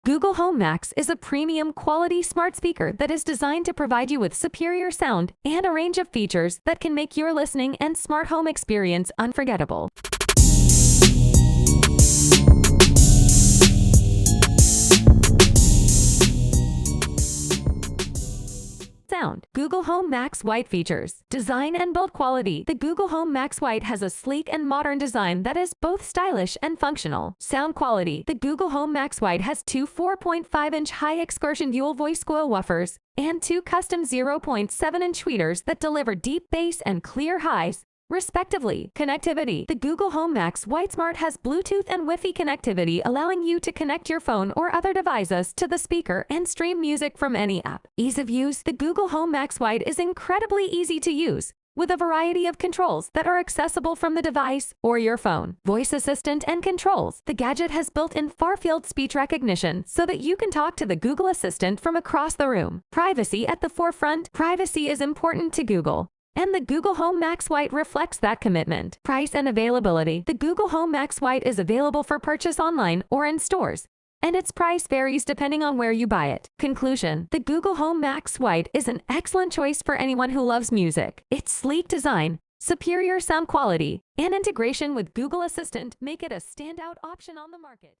Google Home Max is a premium quality smart speaker that is designed to provide you with superior sound and a range of features that can make your listening and smart home experience unforgettable. Sound. Google Home Max White features. Design and build quality. The Google Home Max White has a sleek and modern design that is both stylish and functional. Sound quality. The Google Home Max White has two 4.5-inch high-excursion dual voice coil woofers and two custom 0.7-inch tweeters that deliver deep bass and clear highs, respectively. Connectivity. The Google Home Max White Smart has Bluetooth and Wi-Fi connectivity, allowing you to connect your phone or other devices to the speaker and stream music from any app. Ease of use. The Google Home Max White is incredibly easy to use, with a variety of controls that are accessible from the device or your phone. Voice assistant and controls. The gadget has built-in far-field speech recognition so that you can talk to the Google Assistant from across the room. Privacy at the forefront. Privacy is important to Google, and the Google Home Max White reflects that commitment. Price and availability. The Google Home Max White is available for purchase online or in stores, and its price varies depending on where you buy it. Conclusion. The Google Home Max White is an excellent choice for anyone who loves music. Its sleek design, superior sound quality, and integration with Google Assistant make it a standout option on the market.